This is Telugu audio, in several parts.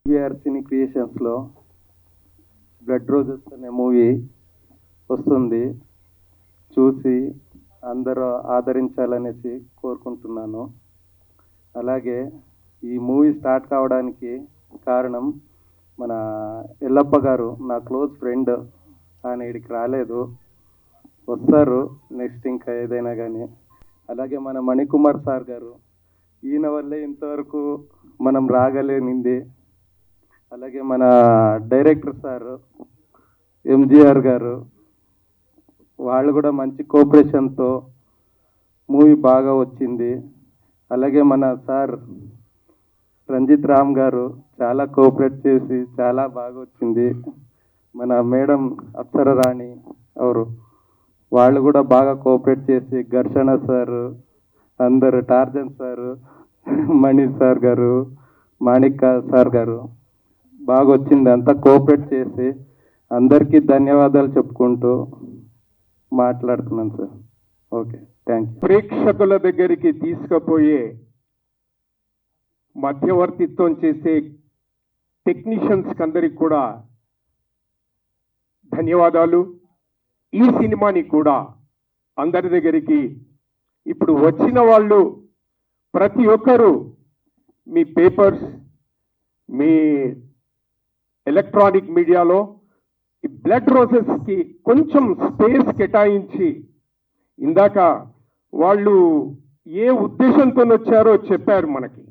సినీ క్రియేషన్స్లో బ్లడ్ రోజెస్ అనే మూవీ వస్తుంది, చూసి అందరూ ఆదరించాలనేసి కోరుకుంటున్నాను. అలాగే ఈ మూవీ స్టార్ట్ కావడానికి కారణం మన ఎల్లప్ప గారు, నా క్లోజ్ ఫ్రెండ్. ఆయన ఇక్కడికి రాలేదు, వస్తారు నెక్స్ట్ ఇంకా ఏదైనా కానీ. అలాగే మన మణికుమార్ సార్ గారు, ఈయన వల్లే ఇంతవరకు మనం రాగలేనింది. అలాగే మన డైరెక్టర్ సార్ ఎంజిఆర్ గారు, వాళ్ళు కూడా మంచి కోఆపరేషన్తో మూవీ బాగా వచ్చింది. అలాగే మన సార్ రంజిత్ రామ్ గారు చాలా కోఆపరేట్ చేసి చాలా బాగా వచ్చింది. మన మేడం అప్సర రాణి ఎవరు, వాళ్ళు కూడా బాగా కోఆపరేట్ చేసి, ఘర్షణ సార్, అందరు టార్జన్ సార్, మణి సార్ గారు, మాణిక్ సార్ గారు బాగా వచ్చింది. అంతా కోఆపరేట్ చేసి అందరికీ ధన్యవాదాలు చెప్పుకుంటూ మాట్లాడుతున్నాను సార్. Okay, thank you. ప్రేక్షకుల దగ్గరికి తీసుకుపోయే మధ్యవర్తిత్వం చేసే టెక్నీషియన్స్ అందరికి కూడా ధన్యవాదాలు. ఈ సినిమాని కూడా అందరి దగ్గరికి ఇప్పుడు వచ్చిన వాళ్ళు ప్రతి ఒక్కరూ మీ పేపర్స్, మీ ఎలక్ట్రానిక్ మీడియాలో ఈ బ్లడ్ రోజెస్కి కొంచెం స్పేస్ కేటాయించి, ఇందాక వాళ్ళు ఏ ఉద్దేశంతో వచ్చారో చెప్పారు మనకి.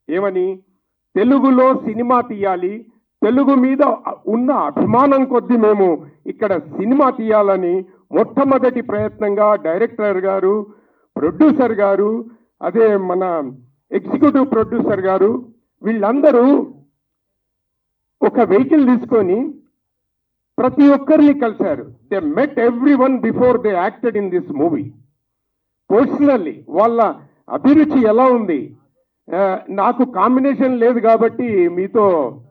ఏమని, తెలుగులో సినిమా తీయాలి, తెలుగు మీద ఉన్న అభిమానం కొద్దీ మేము ఇక్కడ సినిమా తీయాలని మొట్టమొదటి ప్రయత్నంగా డైరెక్టర్ గారు, ప్రొడ్యూసర్ గారు, అదే మన ఎగ్జిక్యూటివ్ ప్రొడ్యూసర్ గారు, వీళ్ళందరూ ఒక వెహికల్ తీసుకొని ప్రతి ఒక్కరిని కలిశారు. They met every one before they acted in this movie. Personally వాళ్ళ అభిరుచి ఎలా ఉంది, నాకు కాంబినేషన్ లేదు కాబట్టి మీతో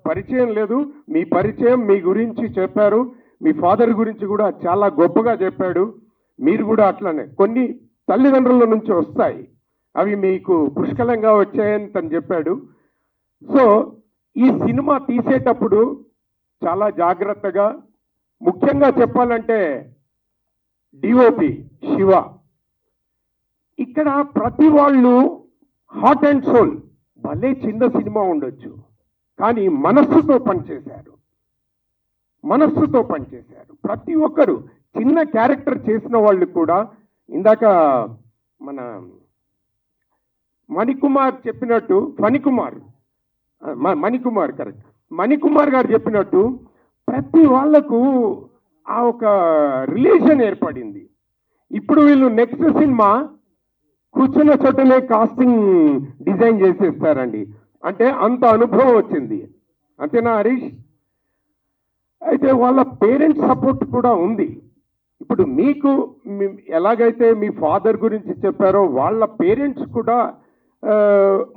పరిచయం లేదు, మీ పరిచయం, మీ గురించి చెప్పారు, మీ ఫాదర్ గురించి కూడా చాలా గొప్పగా చెప్పాడు. మీరు కూడా అట్లనే కొన్ని తల్లిదండ్రుల నుంచి వస్తాయి, అవి మీకు పుష్కలంగా వచ్చాయని తను చెప్పాడు. సో ఈ సినిమా తీసేటప్పుడు చాలా జాగ్రత్తగా, ముఖ్యంగా చెప్పాలంటే డిఓపి శివ, ఇక్కడ ప్రతి వాళ్ళు హార్ట్ అండ్ సోల్, భలే చిన్న సినిమా ఉండొచ్చు కానీ మనస్సుతో పనిచేశారు, మనస్సుతో పనిచేశారు ప్రతి ఒక్కరు. చిన్న క్యారెక్టర్ చేసిన వాళ్ళు కూడా, ఇందాక మన మణికుమార్ చెప్పినట్టు, మణికుమార్ కరెక్ట్, మణికుమార్ గారు చెప్పినట్టు ప్రతి వాళ్లకు ఆ ఒక రిలేషన్ ఏర్పడింది. ఇప్పుడు వీళ్ళు నెక్స్ట్ సినిమా కూర్చున్న చోటనే కాస్టింగ్ డిజైన్ చేసేస్తారండి, అంటే అంత అనుభవం వచ్చింది. అంతేనా హరీష్? అయితే వాళ్ళ పేరెంట్స్ సపోర్ట్ కూడా ఉంది. ఇప్పుడు మీకు ఎలాగైతే మీ ఫాదర్ గురించి చెప్పారో, వాళ్ళ పేరెంట్స్ కూడా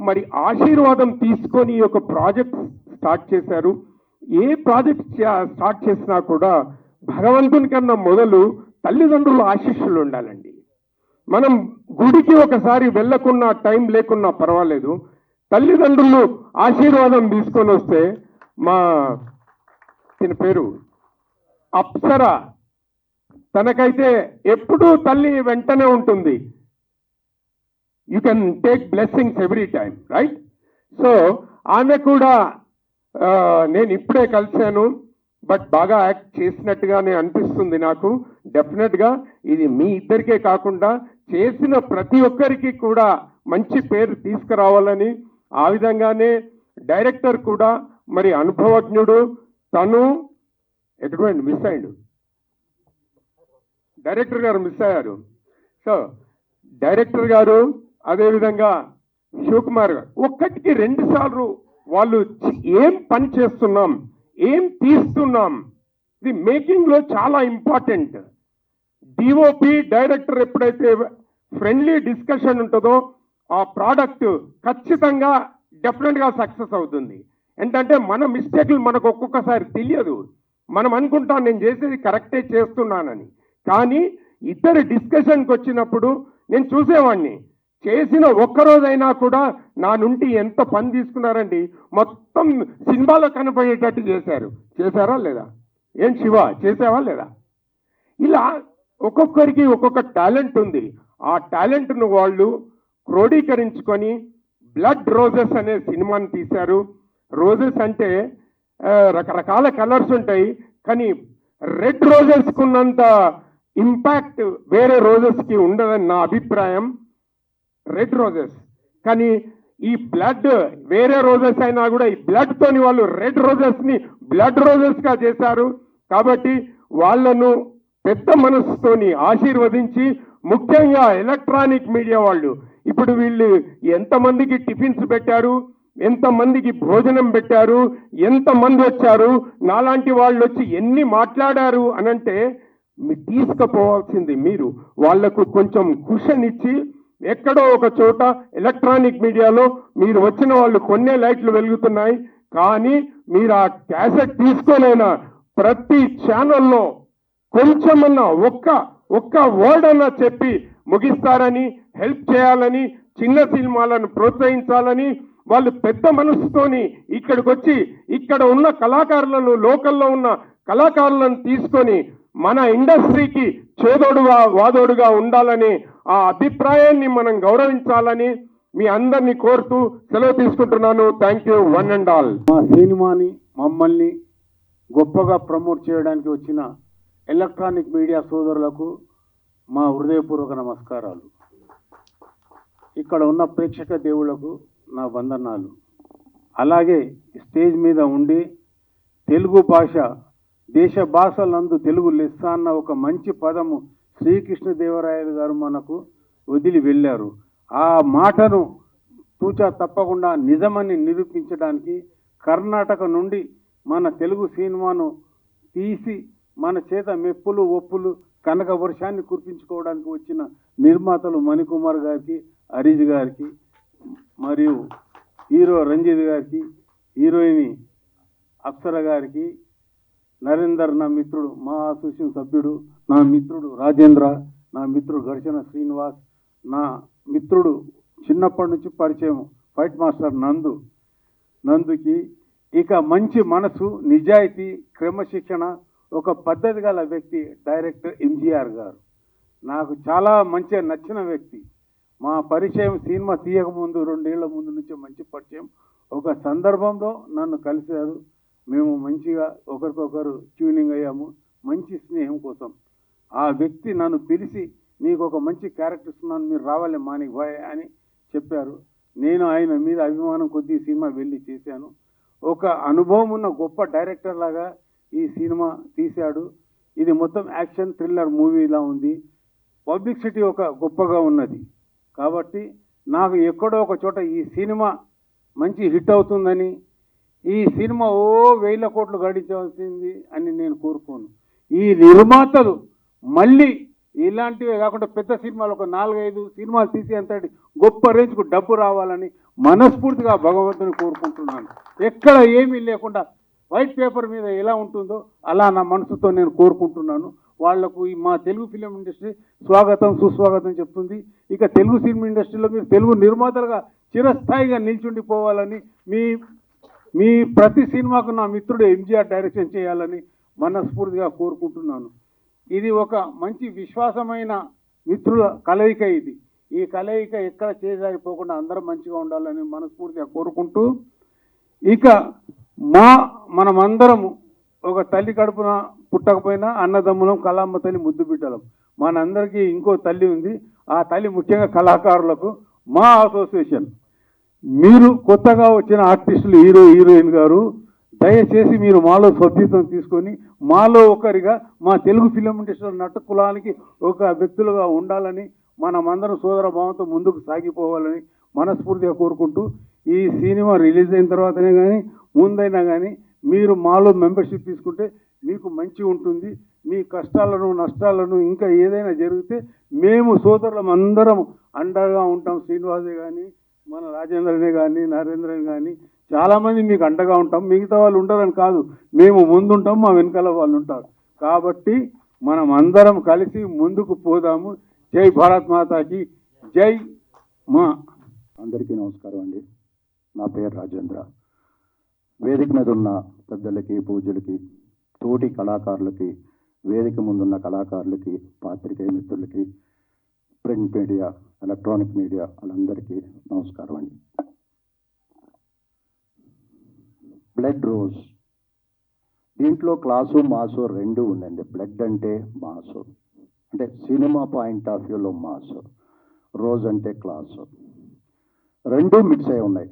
మరి ఆశీర్వాదం తీసుకొని ఒక ప్రాజెక్ట్ స్టార్ట్ చేశారు. ఏ ప్రాజెక్ట్ స్టార్ట్ చేసినా కూడా భగవంతుని కన్నా మొదలు తల్లిదండ్రుల ఆశీస్సులు ఉండాలండి. మనం గుడికి ఒకసారి వెళ్ళకున్నా, టైం లేకున్నా పర్వాలేదు, తల్లిదండ్రులు ఆశీర్వాదం తీసుకొని వస్తే, మా దీని పేరు అప్సర, తనకైతే ఎప్పుడూ తల్లి వెంటనే ఉంటుంది. You can take blessings every time, right? So ఆమె కూడా నేను ఇప్పుడే కలిశాను, బట్ బాగా యాక్ట్ చేసినట్టుగానే అనిపిస్తుంది నాకు. డెఫినెట్గా ఇది మీ ఇద్దరికే కాకుండా చేసిన ప్రతి ఒక్కరికి కూడా మంచి పేరు తీసుకురావాలని, ఆ విధంగానే డైరెక్టర్ కూడా మరి అనుభవజ్ఞుడు, తను ఎటువంటి మిస్ అయ్యాడు, డైరెక్టర్ గారు మిస్ అయ్యారు. సో డైరెక్టర్ గారు, అదేవిధంగా శివకుమార్ గారు, ఒక్కటికి 2 సార్లు వాళ్ళు ఏం పని చేస్తున్నాం, ఏం తీస్తున్నాం, ఇది మేకింగ్లో చాలా ఇంపార్టెంట్. డిఓపి డైరెక్టర్ ఎప్పుడైతే ఫ్రెండ్లీ డిస్కషన్ ఉంటుందో, ఆ ప్రోడక్ట్ ఖచ్చితంగా డెఫినెట్గా సక్సెస్ అవుతుంది. ఏంటంటే మన మిస్టేక్లు మనకు ఒక్కొక్కసారి తెలియదు, మనం అనుకుంటాం నేను చేసేది కరెక్టే చేస్తున్నానని, కానీ ఇద్దరు డిస్కషన్కి వచ్చినప్పుడు నేను చూసేవాడిని, చేసిన ఒక్కరోజైనా కూడా నా నుండి ఎంత పని తీసుకున్నారండి, మొత్తం సినిమాలో కనపడేటట్టు చేశారా లేదా? ఏం శివ చేసావా లేదా? ఇలా ఒక్కొక్కరికి ఒక్కొక్క టాలెంట్ ఉంది. ఆ టాలెంట్ను వాళ్ళు క్రోడీకరించుకొని బ్లడ్ రోజెస్ అనే సినిమాని తీశారు. రోజెస్ అంటే రకరకాల కలర్స్ ఉంటాయి, కానీ రెడ్ రోజెస్కి ఉన్నంత ఇంపాక్ట్ వేరే రోజెస్కి ఉండదని నా అభిప్రాయం. రెడ్ రోజెస్, కానీ ఈ బ్లడ్ వేరే రోజెస్ అయినా కూడా ఈ బ్లడ్ తోని వాళ్ళు రెడ్ రోజెస్ ని బ్లడ్ రోజెస్ గా చేశారు. కాబట్టి వాళ్ళను పెద్ద మనసుతోని ఆశీర్వదించి, ముఖ్యంగా ఎలక్ట్రానిక్ మీడియా వాళ్ళు ఇప్పుడు వీళ్ళు ఎంతమందికి టిఫిన్స్ పెట్టారు, ఎంతమందికి భోజనం పెట్టారు, ఎంతమంది వచ్చారు, నాలాంటి వాళ్ళు వచ్చి ఎన్ని మాట్లాడారు అనంటే తీసుకుపోవాల్సింది మీరు. వాళ్లకు కొంచెం కుషన్ ఇచ్చి ఎక్కడో ఒక చోట ఎలక్ట్రానిక్ మీడియాలో మీరు వచ్చిన వాళ్ళు కొన్నే లైట్లు వెలుగుతున్నాయి, కానీ మీరు ఆ క్యాసెట్ తీసుకోలేనా ప్రతి ఛానల్లో కొంచెమన్నా ఒక్క వర్డ్ అన్నా చెప్పి ముగిస్తారని, హెల్ప్ చేయాలని, చిన్న సినిమాలను ప్రోత్సహించాలని వాళ్ళు పెద్ద మనసుతోని ఇక్కడికి వచ్చి ఇక్కడ ఉన్న కళాకారులను, లోకల్లో ఉన్న కళాకారులను తీసుకొని మన ఇండస్ట్రీకి చేదోడుగా వాదోడుగా ఉండాలని, ఆ అభిప్రాయాన్ని మనం గౌరవించాలని మీ అందరినీ కోరుతూ సెలవు తీసుకుంటున్నాను. Thank you one and all. మా సినిమాని మమ్మల్ని గొప్పగా ప్రమోట్ చేయడానికి వచ్చిన ఎలక్ట్రానిక్ మీడియా సోదరులకు మా హృదయపూర్వక నమస్కారాలు. ఇక్కడ ఉన్న ప్రేక్షక దేవుళ్లకు నా వందనాలు. అలాగే స్టేజ్ మీద ఉండి తెలుగు భాష, దేశ భాషలందు తెలుగు లెస్స అన్న ఒక మంచి పదము శ్రీకృష్ణదేవరాయలు గారు మనకు వదిలి వెళ్ళారు. ఆ మాటను తూచా తప్పకుండా నిజమని నిరూపించడానికి కర్ణాటక నుండి మన తెలుగు సినిమాను తీసి మన చేత మెప్పులు ఒప్పులు కనక వర్షాన్ని కురిపించుకోవడానికి వచ్చిన నిర్మాతలు మణికుమార్ గారికి, హరీష్ గారికి, మరియు హీరో రంజిత్ గారికి, హీరోయిన్ అప్సర గారికి, నరేందర్ నా మిత్రుడు, మా అసోసియేషన్ సభ్యుడు, నా మిత్రుడు రాజేంద్ర, నా మిత్రుడు ఘర్షణ శ్రీనివాస్, నా మిత్రుడు చిన్నప్పటి నుంచి పరిచయం ఫైట్ మాస్టర్ నందుకి, ఇక మంచి మనసు, నిజాయితీ, క్రమశిక్షణ, ఒక పద్ధతి గల వ్యక్తి డైరెక్టర్ ఎంజీఆర్ గారు. నాకు చాలా మంచిగా నచ్చిన వ్యక్తి. మా పరిచయం సినిమా తీయకముందు 2 ఏళ్ల ముందు నుంచే మంచి పరిచయం. ఒక సందర్భంలో నన్ను కలిశారు. మేము మంచిగా ఒకరికొకరు ట్యూనింగ్ అయ్యాము, మంచి స్నేహం కోసం. ఆ వ్యక్తి నన్ను పిలిచి, నీకు ఒక మంచి క్యారెక్టర్ ఇస్తున్నాను, మీరు రావాలి మానిక్ భాయ్ అని చెప్పారు. నేను ఆయన మీద అభిమానం కొద్దీ సినిమా వెళ్ళి చేశాను. ఒక అనుభవం ఉన్న గొప్ప డైరెక్టర్ లాగా ఈ సినిమా తీశాడు. ఇది మొత్తం యాక్షన్ థ్రిల్లర్ మూవీలా ఉంది. పబ్లిసిటీ ఒక గొప్పగా ఉన్నది. కాబట్టి నాకు ఎక్కడో ఒక చోట ఈ సినిమా మంచి హిట్ అవుతుందని, ఈ సినిమా 1000 కోట్లు గడించవలసింది అని నేను కోరుకోను. ఈ నిర్మాతలు మళ్ళీ ఇలాంటివే కాకుండా పెద్ద సినిమాలు ఒక 4-5 సినిమాలు తీసి అంతటి గొప్ప రేంజ్కు డబ్బు రావాలని మనస్ఫూర్తిగా భగవంతుని కోరుకుంటున్నాను. ఎక్కడ ఏమీ లేకుండా వైట్ పేపర్ మీద ఎలా ఉంటుందో అలా నా మనసుతో నేను కోరుకుంటున్నాను. వాళ్లకు మా తెలుగు ఫిలిం ఇండస్ట్రీ స్వాగతం సుస్వాగతం చెప్తుంది. ఇక తెలుగు సినిమా ఇండస్ట్రీలో మీరు తెలుగు నిర్మాతలుగా చిరస్థాయిగా నిల్చుండిపోవాలని, మీ ప్రతి సినిమాకు నా మిత్రుడు ఎంజీఆర్ డైరెక్షన్ చేయాలని మనస్ఫూర్తిగా కోరుకుంటున్నాను. ఇది ఒక మంచి విశ్వాసమైన మిత్రుల కలయిక. ఈ కలయిక ఎక్కడ చేజారిపోకుండా అందరం మంచిగా ఉండాలని మనస్ఫూర్తిగా కోరుకుంటూ, ఇక మనమందరము ఒక తల్లి కడుపున పుట్టకపోయినా అన్నదమ్ములం, కళామ్మ తల్లి ముద్దు బిడ్డలం. మనందరికీ ఇంకో తల్లి ఉంది. ఆ తల్లి ముఖ్యంగా కళాకారులకు మా అసోసియేషన్. మీరు కొత్తగా వచ్చిన ఆర్టిస్టులు, హీరోయిన్ గారు, దయచేసి మీరు మాలో సభ్యత్వం తీసుకొని మాలో ఒకరిగా మా తెలుగు ఫిలిం ఇండస్ట్రీ నటు కులానికి ఒక వ్యక్తులుగా ఉండాలని, మనమందరం సోదర భావంతో ముందుకు సాగిపోవాలని మనస్ఫూర్తిగా కోరుకుంటూ, ఈ సినిమా రిలీజ్ అయిన తర్వాతనే కానీ ముందైనా కానీ మీరు మాలో మెంబర్షిప్ తీసుకుంటే మీకు మంచి ఉంటుంది. మీ కష్టాలను నష్టాలను ఇంకా ఏదైనా జరిగితే మేము సోదరులం అందరం అండగా ఉంటాం. శ్రీనివాసే కానీ, మన రాజేంద్రనే కానీ, నరేంద్రనే కానీ చాలామంది మీకు అండగా ఉంటాం. మిగతా వాళ్ళు ఉంటారని కాదు, మేము ముందుంటాం, మా వెనకాల వాళ్ళు ఉంటారు. కాబట్టి మనం అందరం కలిసి ముందుకు పోదాము. జై భారత్ మాతాకి జై. మా అందరికీ నమస్కారం అండి. నా పేరు రాజేంద్ర. వేదిక మీద ఉన్న పెద్దలకి, పూజలకి, తోటి కళాకారులకి, వేదిక ముందున్న కళాకారులకి, పాత్రికేయ మిత్రులకి, ప్రింట్ మీడియా, ఎలక్ట్రానిక్ మీడియా వాళ్ళందరికీ నమస్కారం అండి. బ్లడ్ రోజ్ దీంట్లో క్లాసు మాసు రెండు ఉందండి. బ్లడ్ అంటే మాసు, అంటే సినిమా పాయింట్ ఆఫ్ వ్యూలో మాసు, రోజ్ అంటే క్లాసు, రెండు మిక్స్ అయి ఉన్నాయి.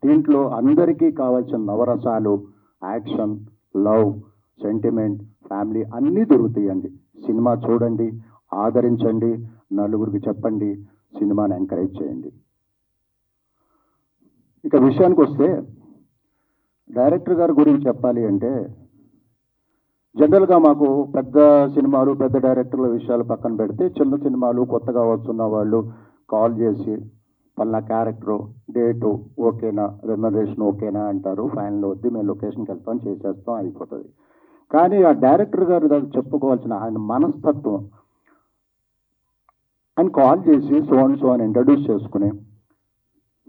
దీంట్లో అందరికీ కావాల్సిన నవరసాలు, యాక్షన్, లవ్, సెంటిమెంట్, ఫ్యామిలీ అన్నీ దొరుకుతాయండి. సినిమా చూడండి, ఆదరించండి, నలుగురికి చెప్పండి, సినిమాని ఎంకరేజ్ చేయండి. ఇక విషయానికి వస్తే డైరెక్టర్ గారి గురించి చెప్పాలి అంటే, జనరల్గా మాకు పెద్ద సినిమాలు, పెద్ద డైరెక్టర్ల విషయాలు పక్కన పెడితే, చిన్న సినిమాలు కొత్తగా వస్తున్న వాళ్ళు కాల్ చేసి పలానా క్యారెక్టరు, డేటు ఓకేనా, రెమ్యునరేషన్ ఓకేనా అంటారు. ఫైనల్ వద్ది, మేము లొకేషన్కి వెళ్తాం, చేసేస్తాం, అయిపోతుంది. కానీ ఆ డైరెక్టర్ గారు దగ్గర చెప్పుకోవాల్సిన ఆయన మనస్తత్వం, ఆయన కాల్ చేసి సో అని ఇంట్రడ్యూస్ చేసుకుని,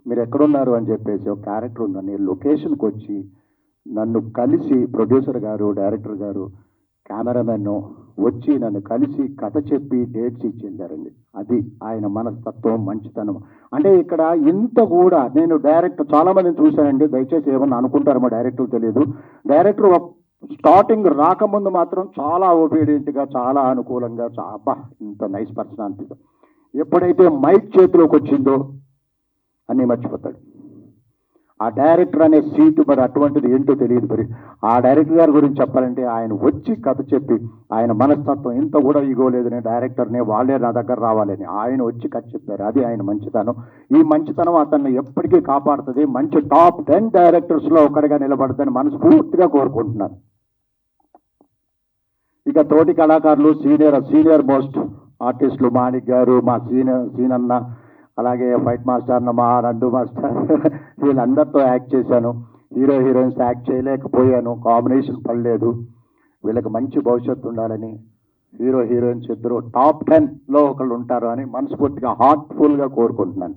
మీరు ఎక్కడున్నారు అని చెప్పేసి, ఒక క్యారెక్టర్ ఉందని లొకేషన్కి వచ్చి నన్ను కలిసి, ప్రొడ్యూసర్ గారు, డైరెక్టర్ గారు, కెమెరామెన్ వచ్చి నన్ను కలిసి కథ చెప్పి డేట్స్ ఇచ్చి వెళ్ళారండి. అది ఆయన మనస్తత్వం, మంచితనం. అంటే ఇక్కడ ఇంత కూడా నేను డైరెక్టర్ చాలా మందిని చూశానండి, దయచేసి ఏమన్నా అనుకుంటారు, మా డైరెక్టర్ తెలియదు. డైరెక్టర్ స్టార్టింగ్ రాకముందు మాత్రం చాలా ఒబీడియంట్గా, చాలా అనుకూలంగా, అబ్బా ఇంత నైస్ పర్సన్ అనిపిస్తుంది. ఎప్పుడైతే మైక్ చేతిలోకి వచ్చిందో అన్నీ మర్చిపోతాడు. ఆ డైరెక్టర్ అనే సీటు మరి అటువంటిది ఏంటో తెలియదు. మరి ఆ డైరెక్టర్ గారి గురించి చెప్పాలంటే, ఆయన వచ్చి కథ చెప్పి, ఆయన మనస్తత్వం ఇంత కూడా ఇగోలేదు, నేను డైరెక్టర్నే, వాళ్ళే నా దగ్గర రావాలని ఆయన వచ్చి కథ చెప్పారు. అది ఆయన మంచితనం. ఈ మంచితనం అతన్ని ఎప్పటికీ కాపాడుతుంది. మంచి టాప్ 10 డైరెక్టర్స్లో ఒకటిగా నిలబడుతుందని మనస్ఫూర్తిగా కోరుకుంటున్నాను. ఇక తోటి కళాకారులు, సీనియర్ మోస్ట్ ఆర్టిస్టులు, మాణిక్ గారు, మా సీనన్న, అలాగే ఫైట్ మాస్టర్ మా నందు మాస్టర్, వీళ్ళందరితో యాక్ట్ చేశాను. హీరోయిన్స్ యాక్ట్ చేయలేకపోయాను, కాంబినేషన్ పడలేదు. వీళ్ళకి మంచి భవిష్యత్తు ఉండాలని, హీరోయిన్స్ ఇద్దరు టాప్ 10లో ఒకళ్ళు ఉంటారు అని మనస్ఫూర్తిగా హార్ట్ఫుల్గా కోరుకుంటున్నాను.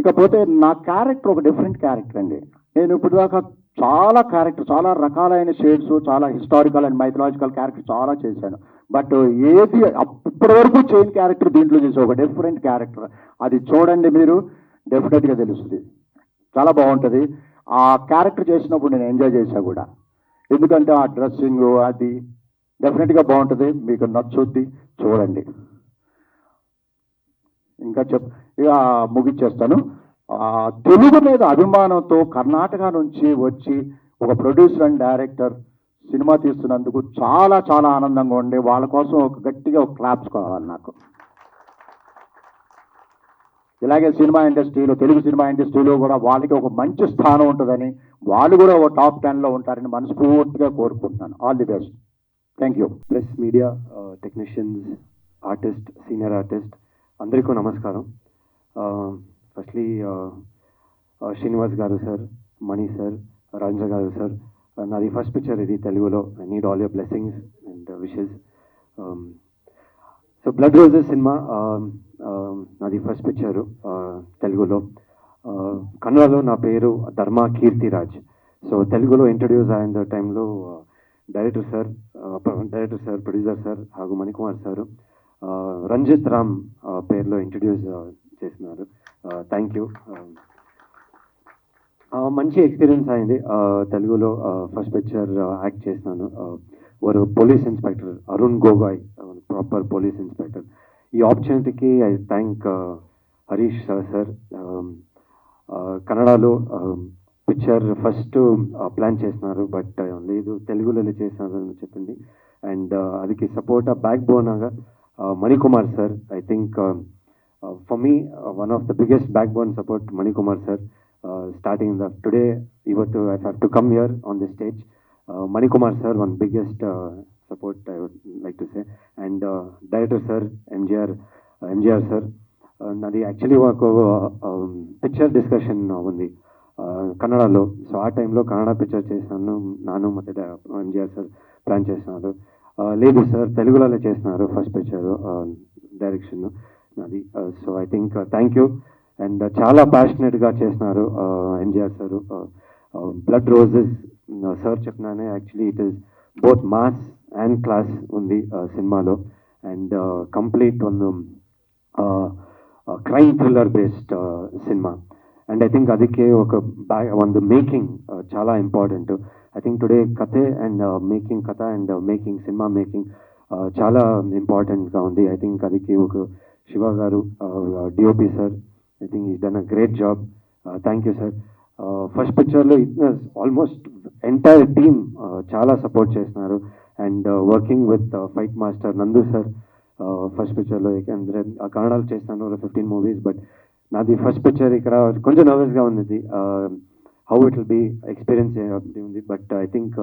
ఇకపోతే నా క్యారెక్టర్ ఒక డిఫరెంట్ క్యారెక్టర్ అండి. నేను ఇప్పుడు దాకా చాలా రకాలైన షేడ్స్, చాలా హిస్టారికల్ అండ్ మైథలాజికల్ క్యారెక్టర్ చాలా చేశాను. బట్ ఏది ఇప్పటి వరకు చేయని క్యారెక్టర్ దీంట్లో చేసే ఒక డిఫరెంట్ క్యారెక్టర్. అది చూడండి, మీరు డెఫినెట్గా తెలుస్తుంది, చాలా బాగుంటుంది. ఆ క్యారెక్టర్ చేసినప్పుడు నేను ఎంజాయ్ చేశా కూడా, ఎందుకంటే ఆ డ్రెస్సింగ్ అది డెఫినెట్గా బాగుంటుంది, మీకు నచ్చుద్ది, చూడండి. ఇంకా ఇక ముగిచ్చేస్తాను. తెలుగు మీద అభిమానంతో కర్ణాటక నుంచి వచ్చి ఒక ప్రొడ్యూసర్ అండ్ డైరెక్టర్ సినిమా తీస్తున్నందుకు చాలా ఆనందంగా ఉండే వాళ్ళ కోసం గట్టిగా ఒక క్లాప్స్ కావాలి నాకు. ఇలాగే సినిమా ఇండస్ట్రీలో, తెలుగు సినిమా ఇండస్ట్రీలో కూడా వాళ్ళకి ఒక మంచి స్థానం ఉంటుందని, వాళ్ళు కూడా ఒక టాప్ 10లో ఉంటారని మనస్ఫూర్తిగా కోరుకుంటున్నాను. All the best. Thank you. Press media, technicians, artist, senior artist అందరికీ నమస్కారం. ఫస్ట్లీ శ్రీనివాస్ గారు సార్, మణి సార్, రాజేంద్ర గారు సార్, నాది ఫస్ట్ పిక్చర్ ఇది తెలుగులో. I need all your blessings and wishes. So blood roses cinema నాది ఫస్ట్ పిక్చరు తెలుగులో. కన్నడలో నా పేరు ధర్మ కీర్తిరాజ్. సో తెలుగులో ఇంట్రడ్యూస్ అయిన టైంలో డైరెక్టర్ సార్, ప్రొడ్యూసర్ సార్ ಹಾಗೂ మణికుమార్ సారు రంజిత్ రామ్ పేరులో ఇంట్రడ్యూస్ చేసినారు. Thank you. మంచి ఎక్స్పీరియన్స్ అయింది. తెలుగులో ఫస్ట్ పిక్చర్ యాక్ట్ చేసినాను. వారు police inspector Arun Gogoi, proper police inspector. ఈ ఆపర్చునిటీకి ఐ థ్యాంక్ హరీష్ సార్. కన్నడలో పిక్చర్ ఫస్ట్ ప్లాన్ చేసినారు, బట్ లేదు తెలుగులో చేసినారు అని చెప్పింది. అండ్ అదికి సపోర్ట్ బ్యాక్ బోన్గా Manikumar sir. I think for me one of the biggest backbone support Manikumar sir. Starting today, ಇವತ್ತು I have to come here on the stage. Manikumar sir, one biggest support I would like to say. And director sir, MGR sir. Nadi actually ఒక పిక్చర్ డిస్కషన్ ఉంది కన్నడలో. సో ఆ టైంలో కన్నడ పిక్చర్ చేసినాను నాను, ಮತ್ತೆ MGR సార్ ప్లాన్ చేసినారు. లేదు సార్ తెలుగులో చేసినారు ఫస్ట్ పిక్చర్ డైరెక్షన్ నాది. So I think thank you. And చాలా ప్యాషనెట్గా చేస్తున్నారు MGR sir. Blood roses sir చెప్పినానే actually it is both mass and class ఉంది సినిమాలో. అండ్ కంప్లీట్ ಒಂದು crime thriller based cinema. And I think ಅದಕ್ಕೆ ಒಂದು ಮೇಕಿಂಗ್ చాలా ఇంపార్టెంట్. ఐ థింక్ టుడే కథే అండ్ మేకింగ్ కథ అండ్ మేకింగ్ సినిమా మేకింగ్ చాలా ఇంపార్టెంట్గా ఉంది. ఐ థింక్ ಅದಕ್ಕೆ ఒక శివ గారు DOP sir, I think is done a great job. Thank you sir. First పిక్చర్లో ఆల్మోస్ట్ ఎంటైర్ టీమ్ చాలా సపోర్ట్ చేస్తున్నారు. And working with fight master Nandu sir first పిక్చర్లో, ఎందుకంటే కన్నడలో చేస్తాను 15 మూవీస్, బట్ నాది ఫస్ట్ పిక్చర్ ఇక్కడ కొంచెం నర్వస్గా ఉంది how it will be experience ఉంది. But I think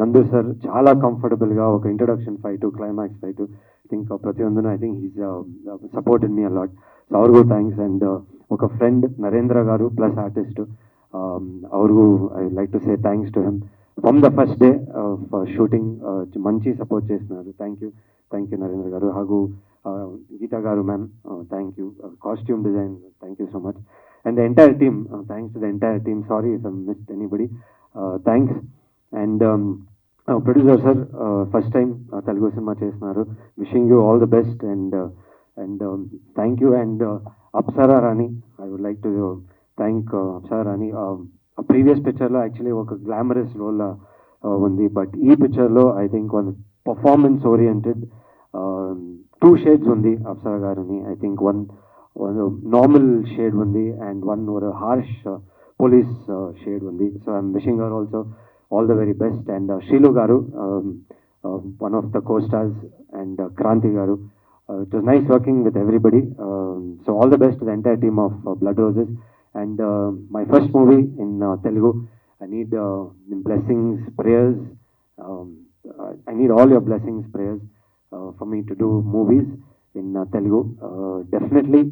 Nandu sir చాలా కంఫర్టబుల్గా ఒక introduction fight, climax fight, I think ప్రతియొందును I think he's supported me a lot. So ಅವ್ರಿಗೂ థ్యాంక్స్. అండ్ ఒక ఫ్రెండ్ నరేంద్ర గారు ప్లస్ ఆర్టిస్ట్, ಅವ್ರಿಗೂ I like to say thanks to him from the first day of shooting. మంచి సపోర్ట్ చేస్తున్నారు. థ్యాంక్ యూ నరేంద్ర గారు. ಹಾಗೂ గీతా గారు ma'am, thank you. Costume design, thank you so much. And the entire team, thanks to the entire team. Sorry if I missed anybody. Thanks. And producer sir first time Telugu cinema చేస్తున్నారు. Wishing you all the best. And thank you. And Apsara Rani, I would like to thank Apsara Rani. Previous పిక్చర్లో యాక్చువల్లీ ఒక గ్లామరస్ రోల్ ఉంది, బట్ ఈ పిక్చర్లో I think one performance oriented 2 shades ఉంది అప్సరా గారిని. I think one normal shade ఉంది అండ్ వన్ ఒక హార్ష్ పోలీస్ షేడ్ ఉంది. So I'm wishing her also all the very best. And Sreelu గారు, one of the co stars, and Kranthi గారు, it was nice working with everybody. So all the best to the entire team of blood roses. And my first movie in Telugu. I need blessings, prayers. I need all your blessings, prayers for me to do movies in Telugu. Definitely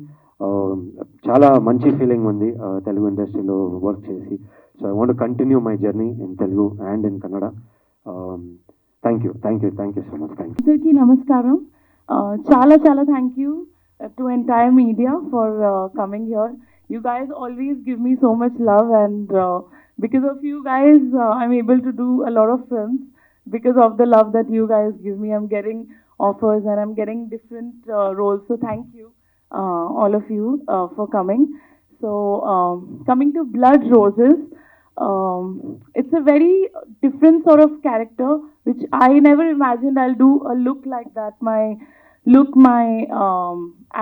చాలా మంచి ఫీలింగ్ ఉంది తెలుగు ఇండస్ట్రీలో వర్క్ చేసి. So I want to continue my journey in Telugu and in Kannada. Thank you so much. Thank you. అందరికీ నమస్కారం. చాలా చాలా thank you to entire media for coming here. You guys always give me so much love, and because of you guys, I'm able to do a lot of films. Because of the love that you guys give me, I'm getting offers and I'm getting different roles. So thank you, all of you, for coming. So coming to Blood Roses, it's a very different sort of character, which I never imagined I'll do a look like that. My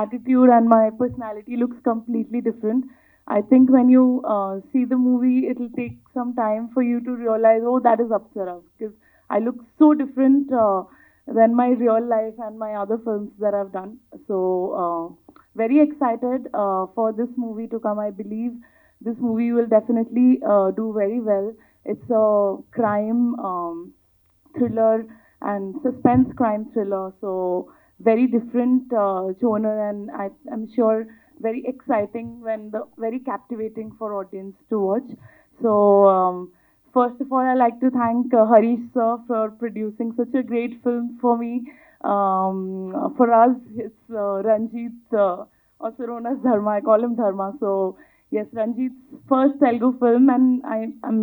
attitude and my personality looks completely different. I think when you see the movie, it'll take some time for you to realize, oh, that is Apsara, because I look so different than my real life and my other films that I've done. So very excited for this movie to come. I believe this movie will definitely do very well. It's a crime thriller and suspense crime thriller. So very different genre, and I'm sure very exciting, very captivating for audience to watch. So first of all, I'd like to thank Harish sir for producing such a great film for me. For us, it's Ranjit, also known as Dharma. I call him Dharma. So yes, Ranjit's first Telugu film, and I'm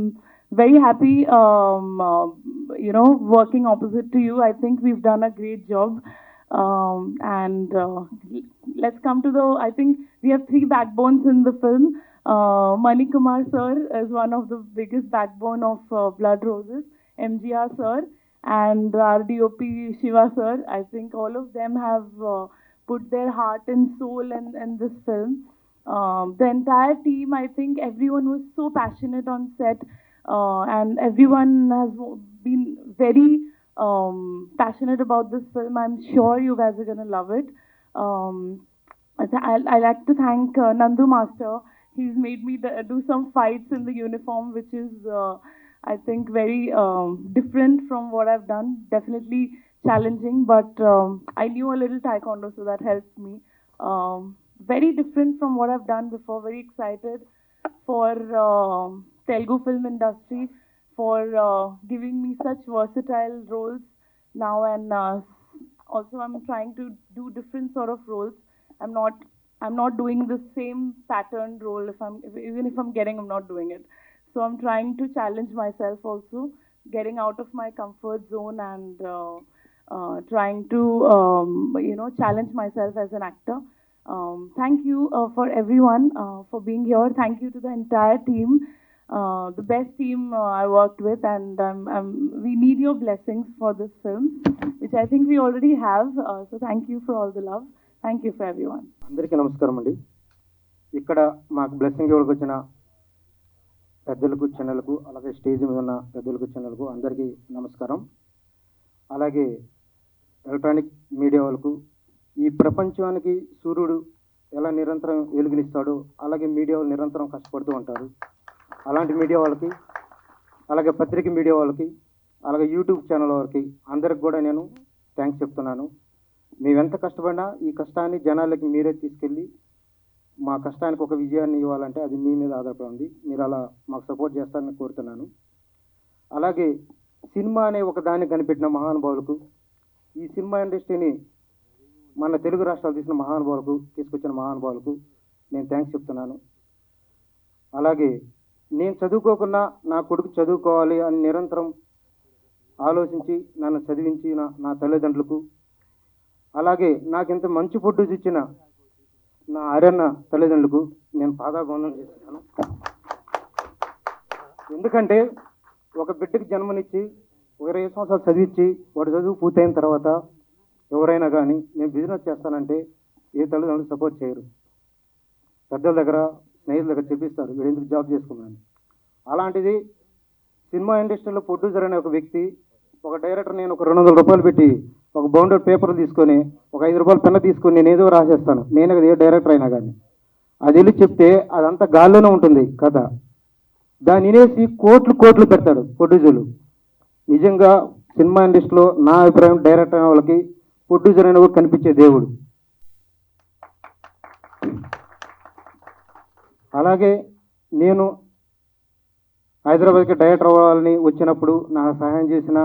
very happy, working opposite to you. I think we've done a great job. And let's come to I think we have 3 backbones in the film. Manikumar sir is one of the biggest backbone of Blood Roses, MGR sir, and our DOP Shiva sir. I think all of them have put their heart and soul in this film. The entire team, I think everyone was so passionate on set, and everyone has been very passionate about this film. I'm sure you guys are going to love it. I like to thank Nandu Master. He's made me do some fights in the uniform, which is, I think, very different from what I've done. Definitely challenging, but I knew a little taekwondo, so that helped me. Very different from what I've done before. Very excited for Telugu film industry, for giving me such versatile roles now, and Also, I'm trying to do different sort of roles. I'm not doing the same pattern role. Even if I'm getting, I'm not doing it. So I'm trying to challenge myself also, getting out of my comfort zone and trying to challenge myself as an actor. Thank you for everyone for being here. Thank you to the entire team, the best team I worked with, and we need your blessings for this film, which I think we already have. So thank you for all the love. Thank you for everyone. అందరికీ నమస్కారం అండి. ఇక్కడ మాకు బ్లెస్సింగ్ ఇవ్వడానికి వచ్చిన పెద్దలకు చిన్నలకు, అలాగే స్టేజ్ మీద ఉన్న పెద్దలకు చిన్నలకు అందరికీ నమస్కారం. అలాగే ఎలక్ట్రానిక్ మీడియా వాళ్ళకు, ఈ ప్రపంచానికి సూర్యుడు ఎలా నిరంతరం వెలుగునిస్తాడో అలాగే మీడియా వాళ్ళు నిరంతరం కష్టపడుతూ ఉంటారు. అలాంటి మీడియా వాళ్ళకి, అలాగే పత్రిక మీడియా వాళ్ళకి, అలాగే యూట్యూబ్ ఛానల్ వాళ్ళకి అందరికి కూడా నేను థ్యాంక్స్ చెప్తున్నాను. మేమెంత కష్టపడినా ఈ కష్టాన్ని జనాలకి మీరే తీసుకెళ్ళి మా కష్టానికి ఒక విజయాన్ని ఇవ్వాలంటే అది మీ మీద ఆధారపడి ఉంది. మీరు అలా మాకు సపోర్ట్ చేస్తారని కోరుతున్నాను. అలాగే సినిమా అనే ఒక దాన్ని కనిపెట్టిన మహానుభావులకు, ఈ సినిమా ఇండస్ట్రీని మన తెలుగు రాష్ట్రాలు తీసిన మహానుభావులకు, తీసుకొచ్చిన మహానుభావులకు నేను థ్యాంక్స్ చెప్తున్నాను. అలాగే నేను చదువుకోకుండా నా కొడుకు చదువుకోవాలి అని నిరంతరం ఆలోచించి నన్ను చదివించిన నా తల్లిదండ్రులకు, అలాగే నాకు ఇంత మంచి ఫుడ్ ఇచ్చిన నా ఆర్యన్న తల్లిదండ్రులకు నేను పాదాభివందనం చేస్తున్నాను. ఎందుకంటే ఒక బిడ్డకి జన్మనిచ్చి 20 సంవత్సరాలు చదివించి వాడు చదువు పూర్తయిన తర్వాత ఎవరైనా కానీ నేను బిజినెస్ చేస్తానంటే ఏ తల్లిదండ్రులు సపోర్ట్ చేయరు. పెద్దల దగ్గర, స్నేహితుల దగ్గర చెప్పిస్తారు వీడు ఎందుకు జాబ్ చేసుకున్నాను. అలాంటిది సినిమా ఇండస్ట్రీలో ప్రొడ్యూసర్ అనే ఒక వ్యక్తి, ఒక డైరెక్టర్, నేను ఒక 200 రూపాయలు పెట్టి ఒక బౌండర్ పేపర్ తీసుకొని ఒక 5 రూపాయలు పెన్న తీసుకొని నేను ఏదో రాసేస్తాను. నేను ఏ డైరెక్టర్ అయినా కానీ అది వెళ్ళి చెప్తే అదంతా గాల్లోనే ఉంటుంది కథ. దాన్ని వినేసి కోట్లు పెడతాడు ప్రొడ్యూసర్లు. నిజంగా సినిమా ఇండస్ట్రీలో నా అభిప్రాయం డైరెక్టర్ అయిన వాళ్ళకి ప్రొడ్యూసర్ అయిన వాళ్ళకి కనిపించే దేవుడు. అలాగే నేను హైదరాబాద్కి డైరెక్టర్ అవ్వాలని వచ్చినప్పుడు నాకు సహాయం చేసిన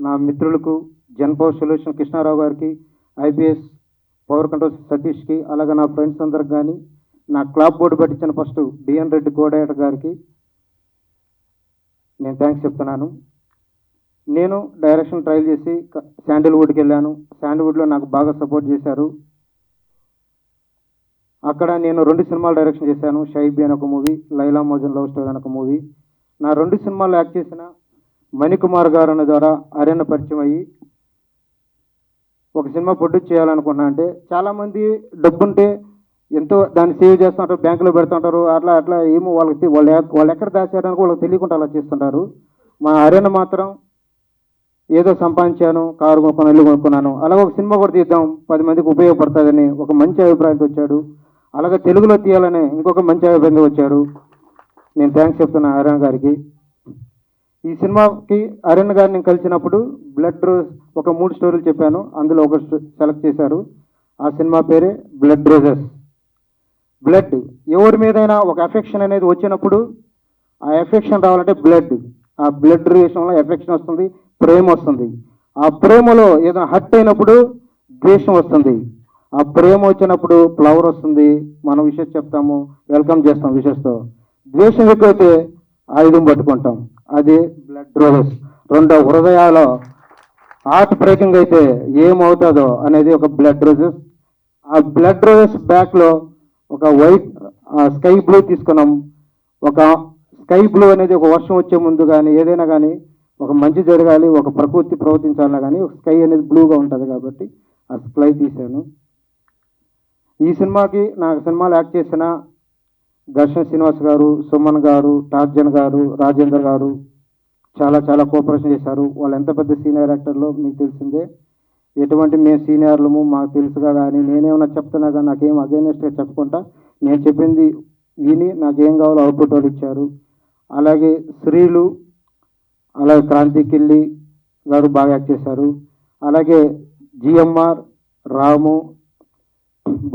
నా మిత్రులకు, జన్పవర్ సొల్యూషన్ కృష్ణారావు గారికి, ఐపీఎస్ పవర్ కంట్రోల్ సతీష్కి, అలాగే నా ఫ్రెండ్స్ అందరికి కానీ, నా క్లాబ్ బోర్డు పట్టించిన ఫస్ట్ డిఎన్ రెడ్డి కోడైరెక్టర్ గారికి నేను థ్యాంక్స్ చెప్తున్నాను. నేను డైరెక్షన్ ట్రయల్ చేసి శాండిల్వుడ్కి వెళ్ళాను. శాండిల్వుడ్లో నాకు బాగా సపోర్ట్ చేశారు. అక్కడ నేను 2 సినిమాలు డైరెక్షన్ చేశాను. షైబీ అని ఒక మూవీ, లైలా మోజన్ లవ్ స్టోరీ అని ఒక మూవీ. నా 2 సినిమాలు యాక్ట్ చేసిన మణికుమార్ గారు అన్న ద్వారా ఆర్యన్న పరిచయం అయ్యి ఒక సినిమా ప్రొడ్యూస్ చేయాలనుకున్నా. అంటే చాలామంది డబ్బుంటే ఎంతో దాన్ని సేవ్ చేస్తుంటారు, బ్యాంకులో పెడుతుంటారు, అట్లా ఏమో వాళ్ళు ఎక్కడ దాచారని వాళ్ళకి తెలియకుండా అలా చేస్తుంటారు. మా ఆర్యన్న మాత్రం ఏదో సంపాదించాను, కారు కొనుక్కున్నాను, ఇల్లు కొనుక్కున్నాను, అలాగే ఒక సినిమా కూడా తీద్దాం 10 మందికి ఉపయోగపడుతుందని ఒక మంచి అభిప్రాయంతో వచ్చాడు. అలాగే తెలుగులో తీయాలని ఇంకొక మంచి అభిప్రాయంతో వచ్చాడు. నేను థ్యాంక్స్ చెప్తున్నా ఆర్యన్న గారికి. ఈ సినిమాకి ఆర్యన్న గారిని నేను కలిసినప్పుడు బ్లడ్ రోజ్ ఒక 3 స్టోరీలు చెప్పాను. అందులో ఒక సెలెక్ట్ చేశారు. ఆ సినిమా పేరే బ్లడ్ రోజెస్. బ్లడ్ ఎవరి మీదైనా ఒక ఎఫెక్షన్ అనేది వచ్చినప్పుడు ఆ ఎఫెక్షన్ రావాలంటే ఆ బ్లడ్ రిలేషన్లో ఎఫెక్షన్ వస్తుంది, ప్రేమ వస్తుంది. ఆ ప్రేమలో ఏదైనా హర్ట్ అయినప్పుడు ద్వేషం వస్తుంది. ఆ ప్రేమ వచ్చినప్పుడు ఫ్లవర్ వస్తుంది, మనం విషెస్ చెప్తాము, వెల్కమ్ చేస్తాం విషెస్తో. ద్వేషం ఎక్కువైతే ఆయుధం పట్టుకుంటాం. అది బ్లడ్ రోజెస్. 2 హృదయాల హార్ట్ బ్రేకింగ్ అయితే ఏమవుతుందో అనేది ఒక బ్లడ్ రోజెస్. ఆ బ్లడ్ రోజెస్ బ్యాక్లో ఒక వైట్ స్కై బ్లూ తీసుకున్నాం. ఒక స్కై బ్లూ అనేది ఒక వర్షం వచ్చే ముందు కానీ ఏదైనా కానీ ఒక మంచి జరగాలి, ఒక ప్రకృతి ప్రవర్తించాలన్నా కానీ ఒక స్కై అనేది బ్లూగా ఉంటుంది కాబట్టి ఆ స్కై తీశాను. ఈ సినిమాకి నాకు సినిమాలు యాక్ట్ చేసిన దర్శన్ శ్రీనివాస్ గారు, సుమన్ గారు, టార్జన్ గారు, రాజేందర్ గారు చాలా కోఆపరేషన్ చేశారు. వాళ్ళు ఎంత పెద్ద సీనియర్ యాక్టర్లో మీకు తెలిసిందే. ఎటువంటి మేము సీనియర్లము మాకు తెలుసుగా, కానీ నేనేమన్నా చెప్తున్నా కానీ నాకేం అగైనెస్ట్గా చెప్పుకుంటా నేను చెప్పింది విని నాకేం కావాలో అవుట్పుట్ వాళ్ళు ఇచ్చారు. అలాగే శ్రీలు, అలాగే క్రాంతి కిల్లి గారు బాగా యాక్ట్ చేశారు. అలాగే జిఎంఆర్, రాము,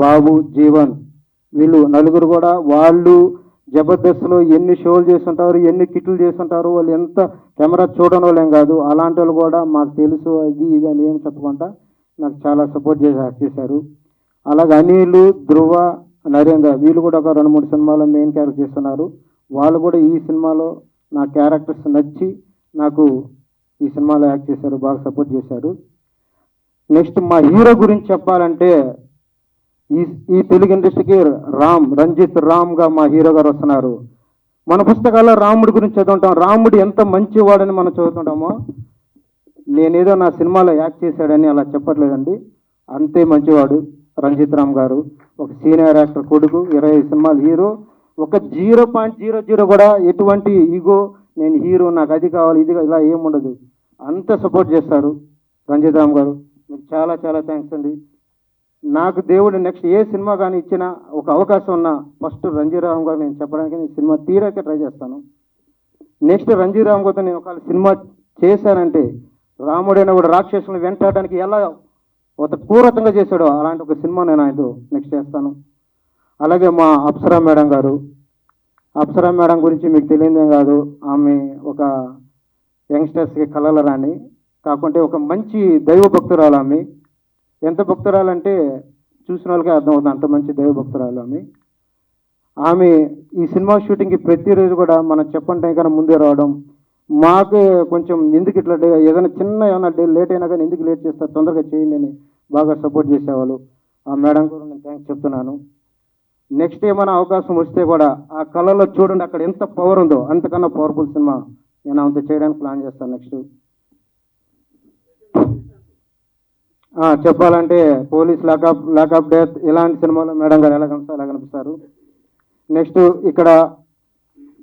బాబు, జీవన్, వీళ్ళు నలుగురు కూడా వాళ్ళు జబర్దస్త్లో ఎన్ని షోలు చేస్తుంటారు, ఎన్ని కిట్లు చేస్తుంటారు. వాళ్ళు ఎంత కెమెరా చూడని వాళ్ళేం కాదు. అలాంటి వాళ్ళు కూడా మాకు తెలుసు అది ఇది అని ఏం చెప్పకుండా నాకు చాలా సపోర్ట్ చేసి యాక్ట్ చేశారు. అలాగే అనిల్, ధ్రువ, నరేంద్ర వీళ్ళు కూడా ఒక 2-3 సినిమాలో మెయిన్ క్యారెక్టర్ చేస్తున్నారు. వాళ్ళు కూడా ఈ సినిమాలో నా క్యారెక్టర్స్ నచ్చి నాకు ఈ సినిమాలో యాక్ట్ చేశారు, బాగా సపోర్ట్ చేశారు. నెక్స్ట్ మా హీరో గురించి చెప్పాలంటే ఈ తెలుగు ఇండస్ట్రీకి రంజిత్ రామ్గా మా హీరో గారు వస్తున్నారు. మన పుస్తకాల్లో రాముడి గురించి చదువుతుంటాం, రాముడు ఎంత మంచివాడని మనం చదువుతుంటామో, నేనేదో నా సినిమాలో యాక్ట్ చేశాడని అలా చెప్పట్లేదండి. అంతే మంచివాడు రంజిత్ రామ్ గారు. ఒక సీనియర్ యాక్టర్ కొడుకు, 25 సినిమాలు హీరో, ఒక 0.00 కూడా ఎటువంటి ఈగో, నేను హీరో నాకు అది కావాలి ఇది ఇలా ఏముండదు, అంత సపోర్ట్ చేస్తారు రంజిత్ రామ్ గారు. మీకు చాలా చాలా థ్యాంక్స్ అండి. నాకు దేవుడు నెక్స్ట్ ఏ సినిమా కానీ ఇచ్చినా ఒక అవకాశం ఉన్నా ఫస్ట్ రంజిత్ రామ్ గారు నేను చెప్పడానికి నేను సినిమా తీరాకే ట్రై చేస్తాను. నెక్స్ట్ రంజిత్ రామ్ గారితో నేను ఒక సినిమా చేశానంటే రాముడైన కూడా రాక్షసులను వెంటాడడానికి ఎలా ఒక క్రూరతంగా చేశాడో అలాంటి ఒక సినిమా నేను ఆయనతో నెక్స్ట్ చేస్తాను. అలాగే మా అప్సరా మేడం గారు, అప్సరా మేడం గురించి మీకు తెలియదేం కాదు, ఆమె ఒక యంగ్స్టర్స్కి కళల రాణి, కాకుంటే ఒక మంచి దైవ భక్తురాలు. ఆమె ఎంత భక్తురాలంటే చూసిన వాళ్ళకే అర్థమవుతుంది, అంత మంచి దైవ భక్తురాలు ఆమె. ఈ సినిమా షూటింగ్కి ప్రతిరోజు కూడా మనం చెప్పండి కన్నా ముందే రావడం, మాకు కొంచెం ఎందుకు ఇట్లా ఏదైనా ఏమైనా లేట్ అయినా కానీ ఎందుకు లేట్ చేస్తారు, తొందరగా చేయండి అని బాగా సపోర్ట్ చేసేవాళ్ళు. ఆ మేడం కూడా నేను థ్యాంక్స్ చెప్తున్నాను. నెక్స్ట్ ఏమైనా అవకాశం వస్తే కూడా ఆ కళలో చూడండి అక్కడ ఎంత పవర్ ఉందో, అంతకన్నా పవర్ఫుల్ సినిమా నేను అంత చేయడానికి ప్లాన్ చేస్తాను. నెక్స్ట్ చెప్పాలంటే పోలీస్ లాకప్ డెత్ ఇలాంటి సినిమాలో మేడం గారు ఎలా కనిపిస్తారు. నెక్స్ట్ ఇక్కడ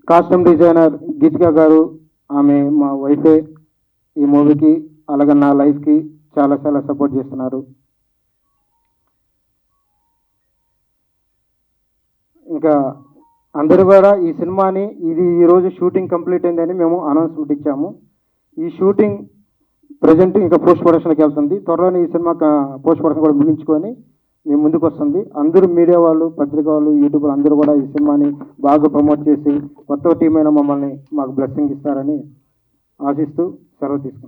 కాస్ట్యూమ్ డిజైనర్ గీతికా గారు, ఆమె మా వైఫే ఈ మూవీకి అలాగే నా లైఫ్కి చాలా చాలా సపోర్ట్ చేస్తున్నారు. ఇంకా అందరూ కూడా ఈ సినిమాని ఈరోజు షూటింగ్ కంప్లీట్ అయిందని మేము అనౌన్స్మెంట్ ఇచ్చాము. ఈ షూటింగ్ ప్రజెంట్ ఇంకా పోస్ట్ ప్రొడక్షన్కి వెళ్తుంది. త్వరలోనే ఈ సినిమా పోస్ట్ ప్రొడక్షన్ కూడా ముగించుకొని మేము ముందుకు వస్తుంది. అందరూ మీడియా వాళ్ళు, పత్రిక వాళ్ళు, యూట్యూబ్ అందరూ కూడా ఈ సినిమాని బాగా ప్రమోట్ చేసి కొత్త టీం అయినా మమ్మల్ని మాకు బ్లెస్సింగ్ ఇస్తారని ఆశిస్తూ సెలవు తీసుకుంటాం.